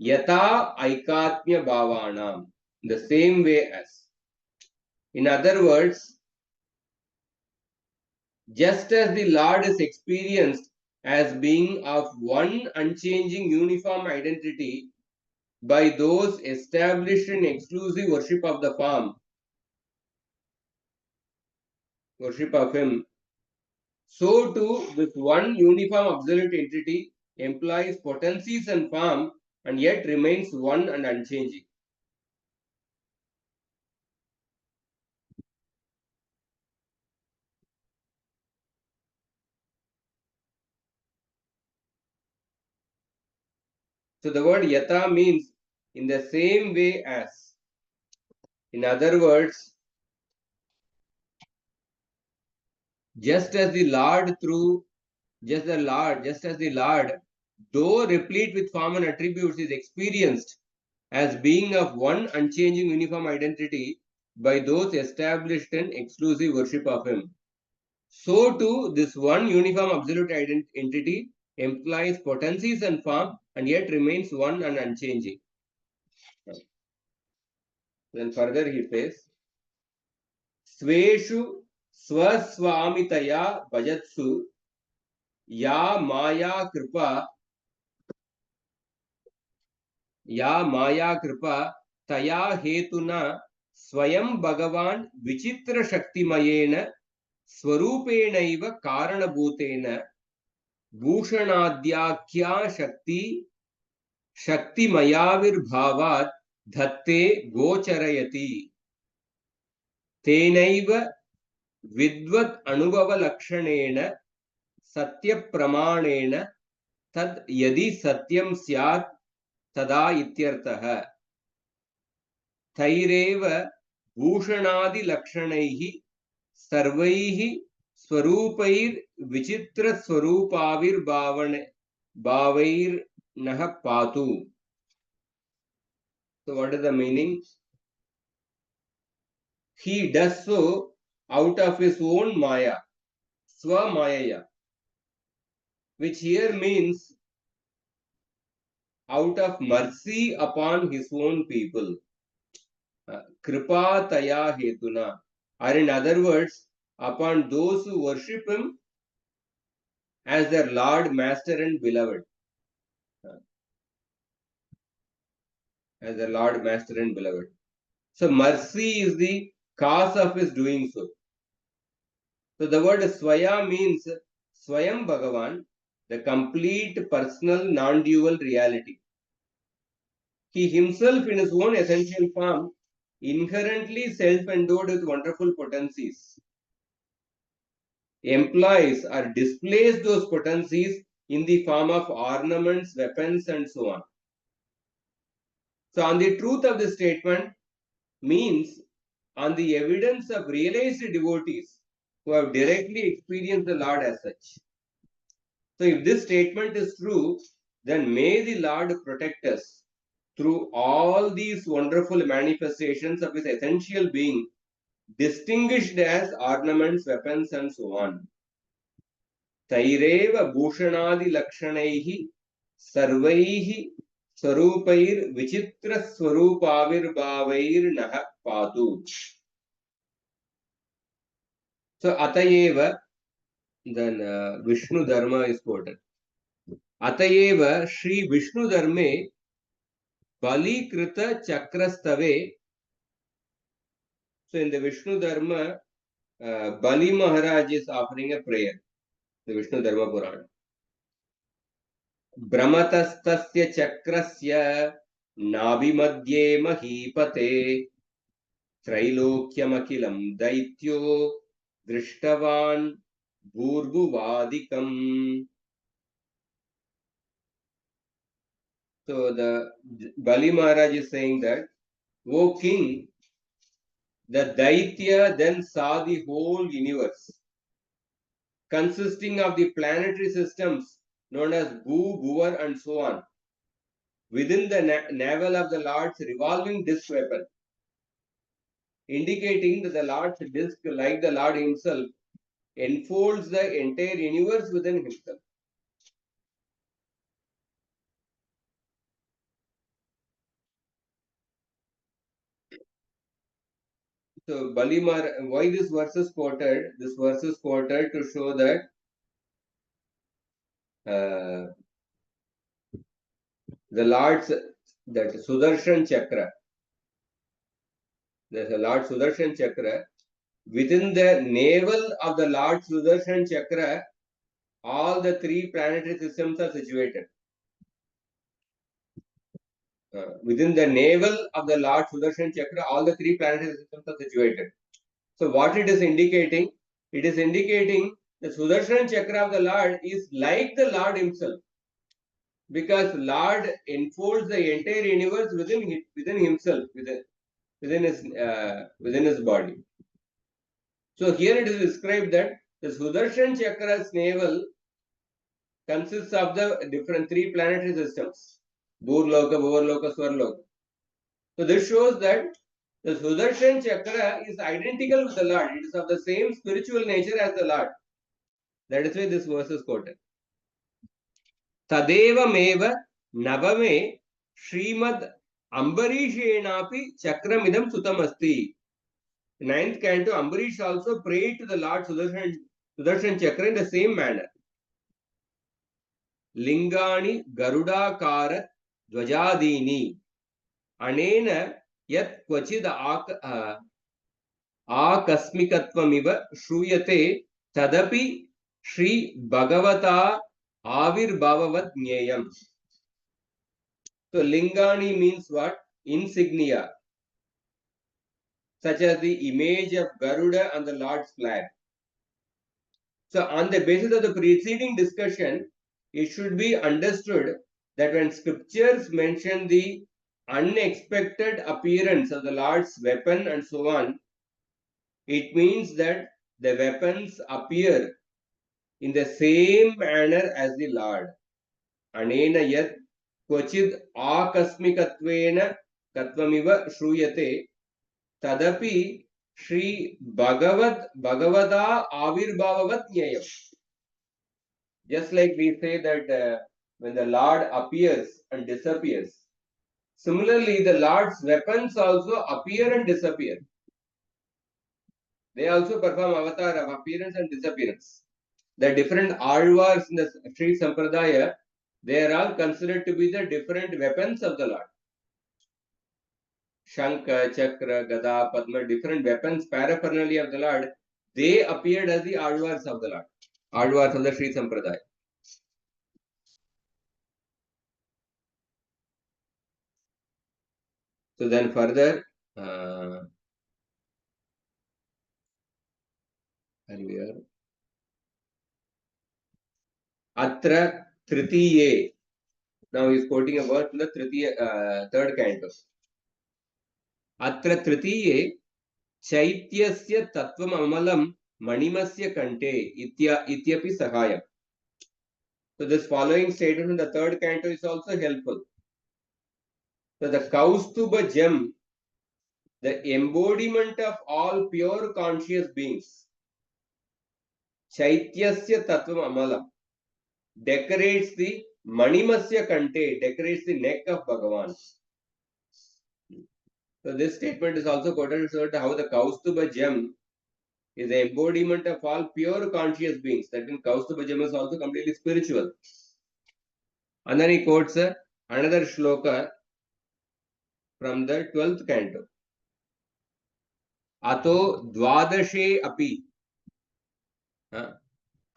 Yata Aikatmya Bhavanam, the same way as. In other words, just as the Lord is experienced as being of one unchanging uniform identity by those established in exclusive worship of the form, worship of him, so too this one uniform absolute entity implies potencies and form and yet remains one and unchanging. So the word yata means in the same way as. In other words, just as the Lord, though replete with form and attributes, is experienced as being of one unchanging uniform identity by those established in exclusive worship of him. So too, this one uniform absolute entity implies potencies and form and yet remains one and unchanging. Then further he says, Sveshu swaswamitaya bhajatsu ya maya kripa तया हेतुना स्वयं भगवान् विचित्र शक्तिमयेन स्वरूपेणैव कारणभूतेन भूषणाद्याख्या शक्तिमयाविर्भावात् धत्ते गोचरयति तेनैव विद्वत् अनुभवलक्षणेन सत्यप्रमाणेन तद् यदि सत्यं स्यात् तदा इत्यर्थः तैरेव भूषणादिलक्षणैः सर्वैः स्वरूपैर्विचित्रस्वरूपाविर्भावैर्नः पातु. So what is the meaning? He does so out of his own maya, swamayaya, which here means out of mercy upon his own people. Kripa taya hetuna, or in other words, upon those who worship him as their Lord, Master and Beloved. As their Lord, Master and Beloved. So mercy is the cause of his doing so. So the word Swaya means Swayam Bhagavan, the complete personal non-dual reality. He himself in his own essential form, inherently self-endowed with wonderful potencies, employs or displays those potencies in the form of ornaments, weapons and so on. So on the truth of this statement means on the evidence of realized devotees who have directly experienced the Lord as such. So if this statement is true, then may the Lord protect us through all these wonderful manifestations of his essential being, distinguished as ornaments, weapons and so on. Taireva bhushanadi lakshanaihi sarvaihi swarupair vichitra swarupavirbhavair naha patu. So Atayeva, then Vishnu Dharma is quoted. Atayeva Shri Vishnu Dharme Bali Krita Chakrastave. So in the Vishnu Dharma, Bali Maharaj is offering a prayer. The Vishnu Dharma Purana. Brahmatastasya Chakrasya Nabi Madhye Mahipate Trailokyamakilam Daityo Drishtavan Bhurguvadikam. So the Bali Maharaj is saying that, O king, the Daitya then saw the whole universe, consisting of the planetary systems known as Bhu, Bhuvar and so on, within the navel of the Lord's revolving disk weapon, indicating that the Lord's disk, like the Lord himself, enfolds the entire universe within himself. So Bali Maharaj, why this verse is quoted? This verse is quoted to show that the Lord's, that Sudarshan Chakra, there's a Lord Sudarshan Chakra, within the navel of the Lord Sudarshan Chakra, all the three planetary systems are situated. within the navel of the Lord Sudarshan Chakra, all the three planetary systems are situated. So what it is indicating? It is indicating the Sudarshan Chakra of the Lord is like the Lord himself, because Lord enfolds the entire universe within himself, within his body. So here it is described that the Sudarshan Chakra's navel consists of the different three planetary systems: Bhurloka, Bhuvarloka, Swarloka. So this shows that the Sudarshan Chakra is identical with the Lord. It is of the same spiritual nature as the Lord. That is why this verse is quoted. Tadeva meva navame Srimad Ambarishenapi Chakramidam Sutamasti. Ninth canto, Ambarish also prayed to the Lord Sudarshan Chakra in the same manner. Lingani Garudakara Dvajadini Anena Yat Kvachid Akasmikattvamiva Shruyate Tadapi Shri Bhagavata Avirbhavavat Nyayam. So Lingani means what? Insignia, such as the image of Garuda on the Lord's flag. So on the basis of the preceding discussion, it should be understood that when scriptures mention the unexpected appearance of the Lord's weapon and so on, it means that the weapons appear in the same manner as the Lord. Anena yat kvachid akasmikatvena katvamiva shruyate tadapi Shri Bhagavata Avirbhavavat Nyayam. Just like we say that when the Lord appears and disappears, similarly the Lord's weapons also appear and disappear. They also perform avatar of appearance and disappearance. The different Alvars in the Sri Sampradaya, they are all considered to be the different weapons of the Lord. Shankha, Chakra, Gada, Padma, different weapons, paraphernalia of the Lord, they appeared as the Alvars of the Lord, Alvars of the Sri Sampradaya. So then further, Atra Tritiye. Now he is quoting a verse from the third canto. Atra Tritiye Chaityasya Tattvam Amalam Manimasya Kante Ityapi Sahayam. So this following statement in the third canto is also helpful. So the Kaustuba gem, the embodiment of all pure conscious beings, Chaityasya Tattvam Amalam, decorates the Manimasya Kante, decorates the neck of Bhagavan. So this statement is also quoted to show how the Kaustuba gem is the embodiment of all pure conscious beings. That means Kaustuba gem is also completely spiritual. And then he quotes another shloka from the 12th canto. Ato dvadashe api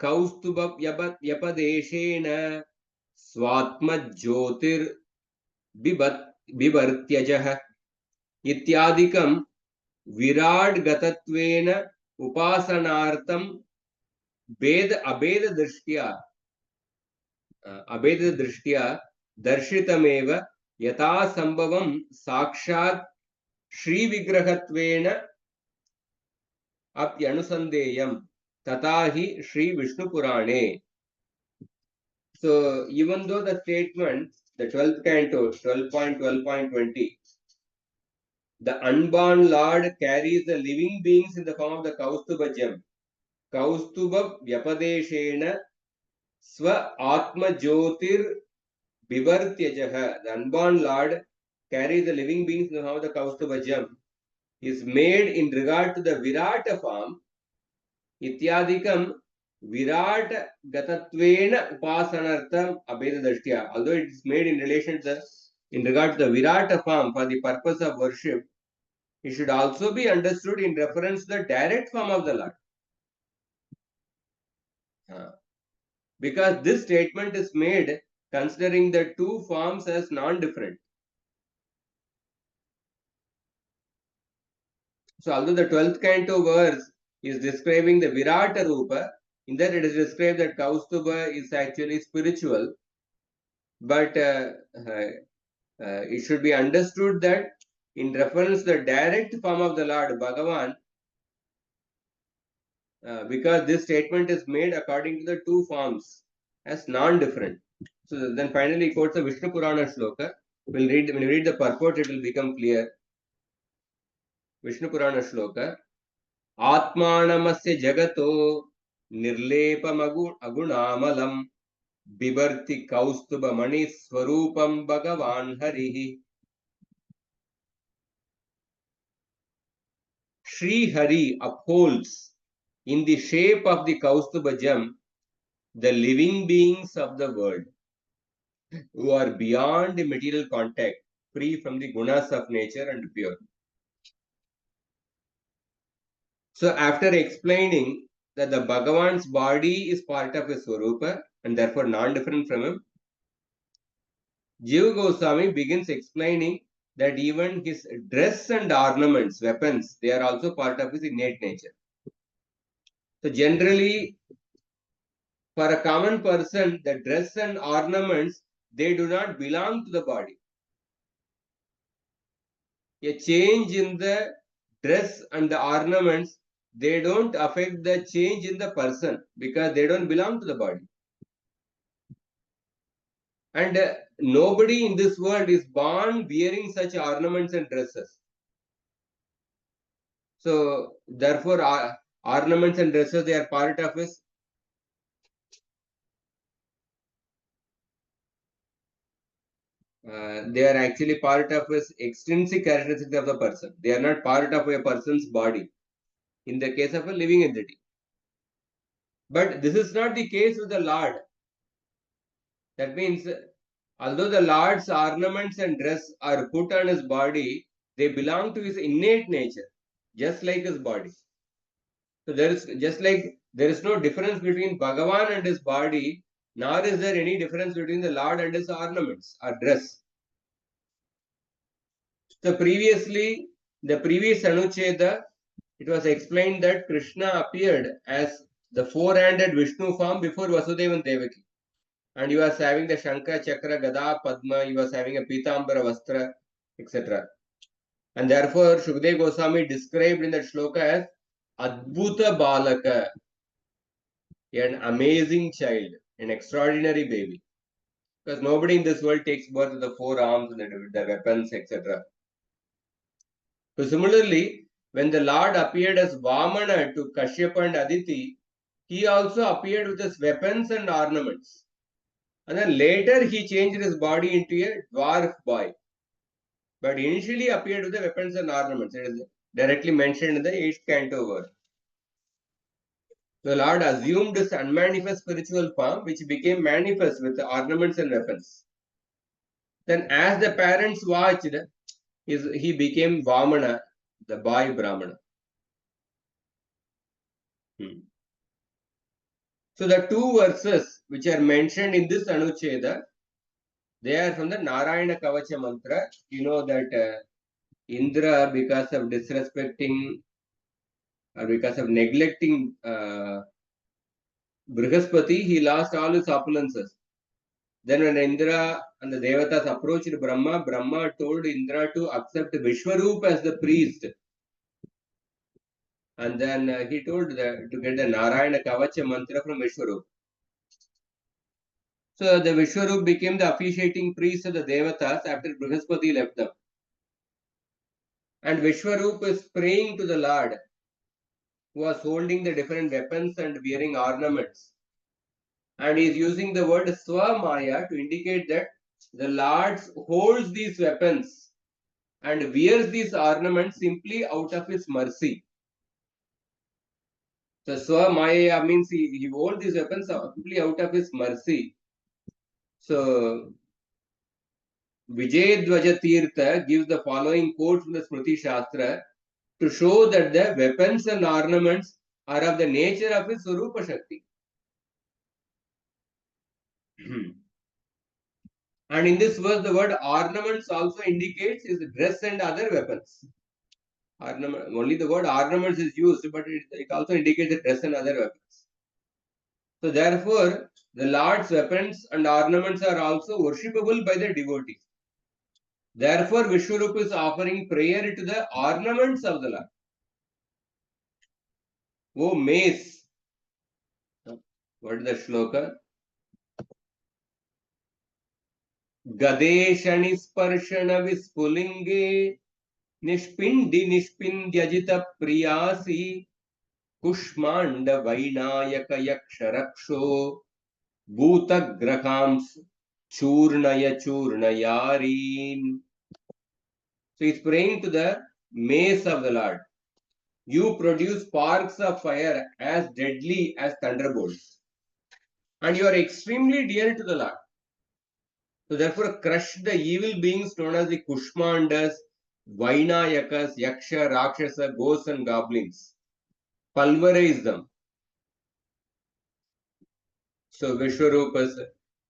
Kaustuba yapadeshena swatma jyotir bivartyajah ityadikam virad gatattvena upasanartam abeda drishtya darshitamev yata sambhavam sakshat Shri Vigrahatvena apyanusandeyam tatahi Shri Vishnu Purane. So even though the statement, the 12th canto, 12.12.20, the unborn Lord carries the living beings in the form of the Kaustuba gem. Kaustuba Vyapadeshena Swa Atma Jyotir Bivartyajaha. The unborn Lord carries the living beings in the form of the Kaustuba gem. Is made in regard to the Virata form. Ityadikam Virat Gatatvena Upasanartham Abeda Dashtya. Although it is made in relation to in regard to the Virata form for the purpose of worship, it should also be understood in reference to the direct form of the Lord. Because this statement is made considering the two forms as non-different. So although the 12th canto verse is describing the Virata Rupa, in that it is described that Kaustuba is actually spiritual, but it should be understood that in reference to the direct form of the Lord Bhagavan, because this statement is made according to the two forms as non-different. So then finally he quotes the Vishnu Purana shloka. When we read the purport, it will become clear. Vishnu Purana shloka. Atmanamasya jagato nirlepam agunamalam bibarti kaustuba mani swarupam bhagavan harihi. Sri Hari upholds in the shape of the Kaustuba gem the living beings of the world who are beyond the material contact, free from the gunas of nature and pure. So after explaining that the Bhagavan's body is part of his Swarupa and therefore non-different from him, Jiva Goswami begins explaining that even his dress and ornaments, weapons, they are also part of his innate nature. So generally, for a common person, the dress and ornaments, they do not belong to the body. A change in the dress and the ornaments, they don't affect the change in the person because they don't belong to the body. And nobody in this world is born wearing such ornaments and dresses. So therefore, ornaments and dresses, they are part of his. They are actually part of his extrinsic characteristics of the person. They are not part of a person's body in the case of a living entity. But this is not the case with the Lord. That means, although the Lord's ornaments and dress are put on his body, they belong to his innate nature, just like his body. So there is just like there is no difference between Bhagavan and his body, nor is there any difference between the Lord and his ornaments or dress. So previously, the previous anuccheda, it was explained that Krishna appeared as the four-handed Vishnu form before Vasudeva and Devaki. And he was having the Shankha, Chakra, Gada, Padma, he was having a Pitambara Vastra, etc. And therefore, Shukdev Goswami described in that shloka as Adbhuta Balaka, an amazing child, an extraordinary baby. Because nobody in this world takes birth with the four arms and the weapons, etc. So similarly, when the Lord appeared as Vamana to Kashyapa and Aditi, he also appeared with his weapons and ornaments. And then later he changed his body into a dwarf boy. But initially appeared with the weapons and ornaments. It is directly mentioned in the 8th canto verse. The Lord assumed his unmanifest spiritual form, which became manifest with the ornaments and weapons. Then, as the parents watched, he became Vamana, the boy Brahmana. So, the two verses which are mentioned in this Anucheda, they are from the Narayana Kavacha mantra. You know that Indra, because of disrespecting or because of neglecting Brihaspati, he lost all his opulences. Then when Indra and the Devatas approached Brahma, Brahma told Indra to accept Vishwarup as the priest. And then he told to get the Narayana Kavacha mantra from Vishwarup. So the Vishwarup became the officiating priest of the Devatas after Brihaspati left them. And Vishwarup is praying to the Lord, who was holding the different weapons and wearing ornaments. And he is using the word Swamaya to indicate that the Lord holds these weapons and wears these ornaments simply out of his mercy. So Swamaya means he holds these weapons simply out of his mercy. So Vijayadvaja Tirtha gives the following quote from the Smriti Shastra to show that the weapons and ornaments are of the nature of his Swarupa Shakti. And in this verse, the word ornaments also indicates his dress and other weapons. Ornament, only the word ornaments is used, but it also indicates the dress and other weapons. So therefore, the Lord's weapons and ornaments are also worshipable by the devotees. Therefore, Vishwarupa is offering prayer to the ornaments of the Lord. Oh mace. What is the shloka? Gadeshani sparshana vispulinge nishpindi nishpindyajita priyasi kushmanda vainayaka yaksharaksho bhutagrahams churnaya churnayarin. So he is praying to the mace of the Lord. You produce sparks of fire as deadly as thunderbolts, and you are extremely dear to the Lord. So therefore, crush the evil beings known as the Kushmandas, Vainayakas, Yaksha, Rakshasa, ghosts and goblins. Pulverize them. So Vishwarupa is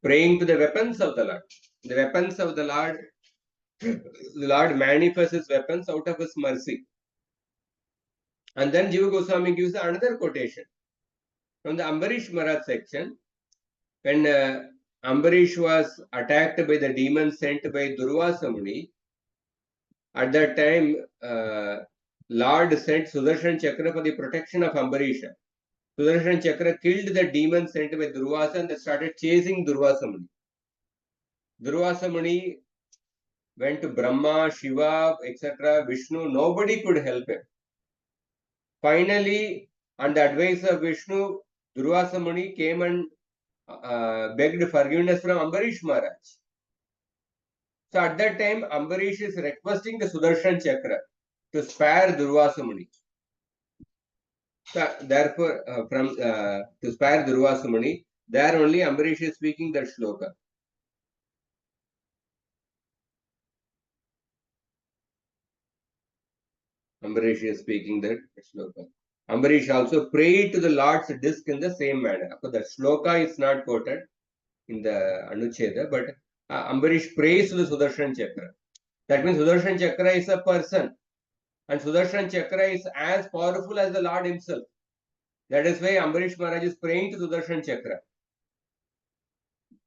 praying to the weapons of the Lord. The weapons of the Lord manifests his weapons out of his mercy. And then Jiva Goswami gives another quotation from the Ambarish Maharaj section. When Ambarish was attacked by the demons sent by Durvasa Muni, at that time, Lord sent Sudarshan Chakra for the protection of Ambarisha. Sudarshan Chakra killed the demons sent by Durvasa and they started chasing Durvasa Muni. Durvasa Muni went to Brahma, Shiva, etc., Vishnu. Nobody could help him. Finally, on the advice of Vishnu, Durvasa Muni came and begged forgiveness from Ambarish Maharaj. So at that time, Ambarish is requesting the Sudarshan Chakra to spare Durvasa Muni. So therefore, to spare Durvasa Muni, there only Ambarish is speaking that shloka. Ambarish is speaking that shloka. Ambarish also prayed to the Lord's disc in the same manner. So the shloka is not quoted in the anuccheda, but Ambarish prays to the Sudarshan Chakra. That means Sudarshan Chakra is a person, and Sudarshan Chakra is as powerful as the Lord himself. That is why Ambarish Maharaj is praying to Sudarshan Chakra.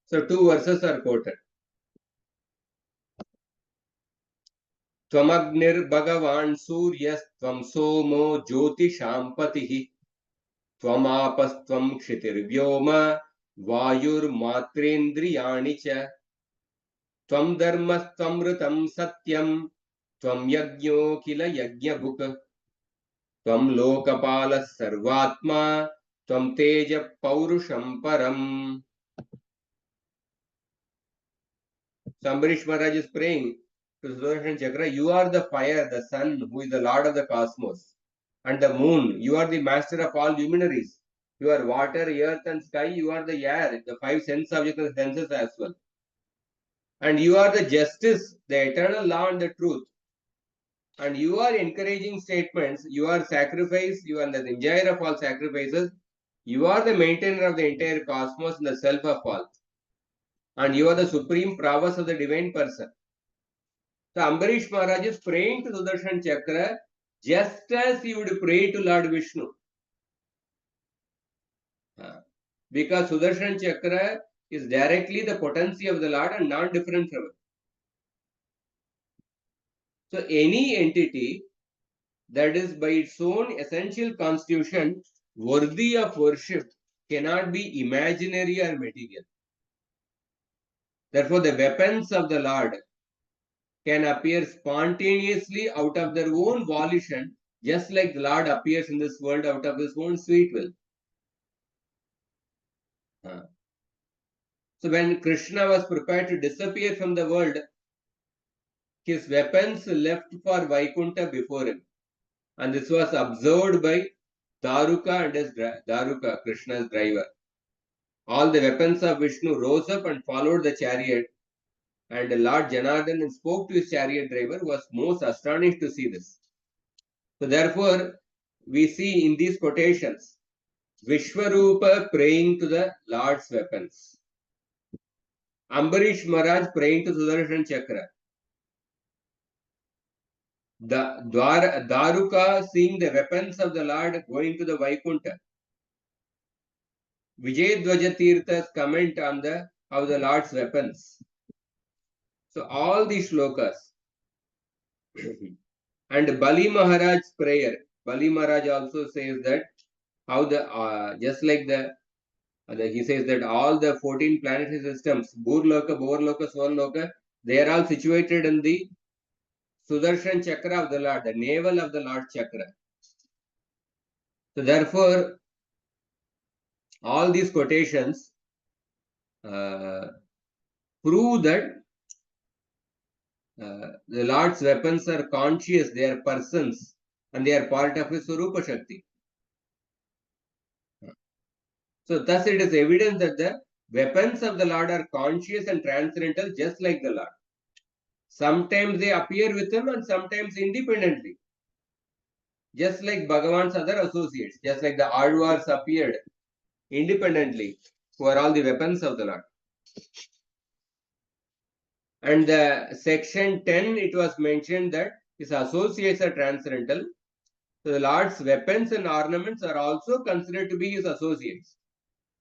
So two verses are quoted. त्वमग्निर्भगवान् सूर्यस्त्वं सोमो ज्योतिषां पतिः त्वमापस्त्वं क्षितिर्व्योम वायुर्मात्रेन्द्रियाणि च त्वं धर्मस्त्वमृतं सत्यं त्वं यज्ञो किल यज्ञभुक् त्वं लोकपालः सर्वात्मा त्वं तेजः पौरुषं परम्. So Ambarish Maharaj is praying to Sudarshan Chakra, you are the fire, the sun, who is the Lord of the cosmos, and the moon, you are the master of all luminaries. You are water, earth, and sky, you are the air, the five sense objects and senses as well. And you are the justice, the eternal law, and the truth. And you are encouraging statements, you are sacrifice, you are the enjoyer of all sacrifices, you are the maintainer of the entire cosmos and the self of all. And you are the supreme prowess of the divine person. So Ambarish Maharaj is praying to Sudarshan Chakra just as he would pray to Lord Vishnu. Because Sudarshan Chakra is directly the potency of the Lord and not different from it. So any entity that is by its own essential constitution worthy of worship cannot be imaginary or material. Therefore, the weapons of the Lord can appear spontaneously out of their own volition, just like the Lord appears in this world out of his own sweet will. So when Krishna was prepared to disappear from the world, his weapons left for Vaikuntha before him. And this was observed by Daruka and his Daruka, Krishna's driver. All the weapons of Vishnu rose up and followed the chariot. And Lord Janardhan spoke to his chariot driver, who was most astonished to see this. So therefore, we see in these quotations, Vishwarupa praying to the Lord's weapons. Ambarish Maharaj praying to Sudarshan Chakra. The Daruka seeing the weapons of the Lord going to the Vaikunta. Vijay Tirtha's comment on how the Lord's weapons. So all these shlokas. And Bali Maharaj's prayer. Bali Maharaj also says that how just like he says that all the 14 planetary systems, Burloka, Borloka, Swarloka, they are all situated in the Sudarshan Chakra of the Lord, the navel of the Lord Chakra. So therefore, all these quotations prove that the Lord's weapons are conscious, they are persons, and they are part of his Swarupa Shakti. So thus it is evident that the weapons of the Lord are conscious and transcendental, just like the Lord. Sometimes they appear with him and sometimes independently. Just like Bhagavan's other associates, just like the Alvars appeared independently, who are all the weapons of the Lord. And the section 10, it was mentioned that his associates are transcendental. So the Lord's weapons and ornaments are also considered to be his associates.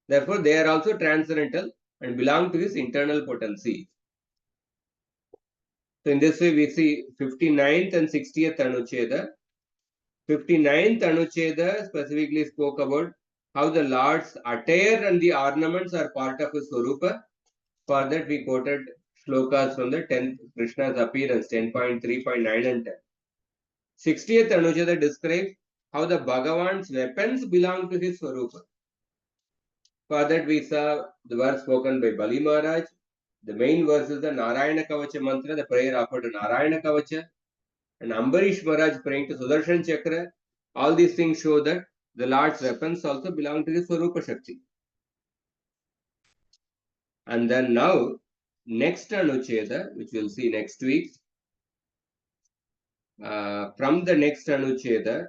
Therefore, they are also transcendental and belong to his internal potency. So in this way, we see 59th and 60th Anucheda. 59th Anucheda specifically spoke about how the Lord's attire and the ornaments are part of his Swarupa. For that, we quoted shlokas from the 10th Krishna's appearance, 10.3.9 and 10. 60th Anucheda describes how the Bhagavan's weapons belong to his Swarupa. For that, we saw the verse spoken by Bali Maharaj. The main verse is the Narayana Kavacha mantra, the prayer offered to Narayana Kavacha. And Ambarish Maharaj praying to Sudarshan Chakra. All these things show that the Lord's weapons also belong to the Swarupa Shakti. And then now, next Anucheda, which we'll see next week, from the next Anucheda,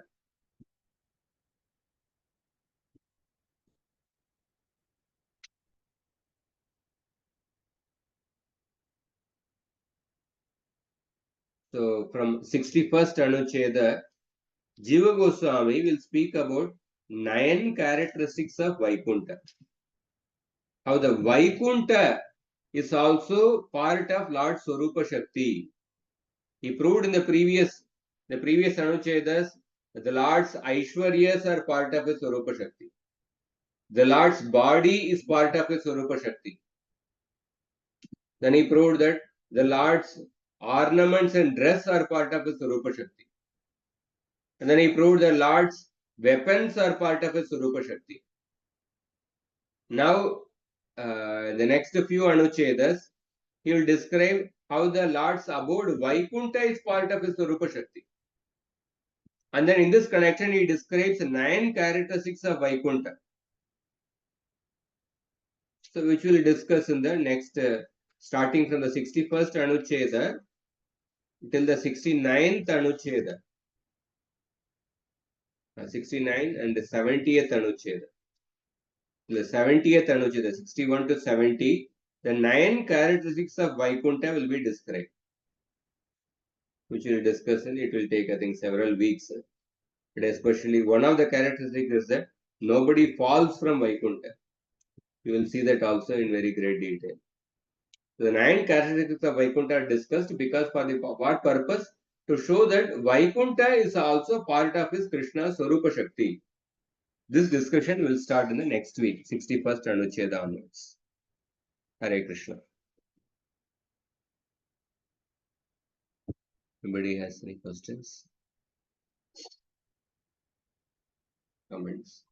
so from 61st Anucheda, Jiva Goswami will speak about 9 characteristics of Vaikunta. How the Vaikunta is also part of Lord Swarupa Shakti. He proved in the previous Anuchedas that the Lord's Aishwaryas are part of his Swarupa Shakti. The Lord's body is part of his Swarupa Shakti. Then he proved that the Lord's ornaments and dress are part of his Swarupa Shakti. And then he proved the Lord's weapons are part of his Swarupa Shakti. Now, the next few Anuchedas, he will describe how the Lord's abode Vaikunta is part of his Swarupa Shakti. And then in this connection, he describes 9 characteristics of Vaikunta. So, which we will discuss in the next, starting from the 61st Anucheda till the 69th Anucheda. 69 and the 70th Anucheda. The 70th Anucheda, 61 to 70, the 9 characteristics of Vaikunta will be described, which we will discuss, and it will take, I think, several weeks. But especially one of the characteristics is that nobody falls from Vaikunta. You will see that also in very great detail. So the 9 characteristics of Vaikunta are discussed because for the what purpose? To show that Vaikunta is also part of his Krishna Swarupa Shakti. This discussion will start in the next week, 61st Anucheda onwards. Hare Krishna. Anybody has any questions? Comments?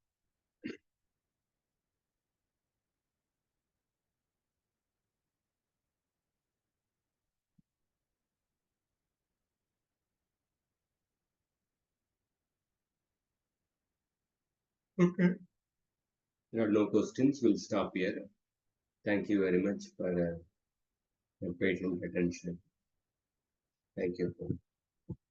Okay. There are no questions. We'll stop here. Thank you very much for your patient attention. Thank you.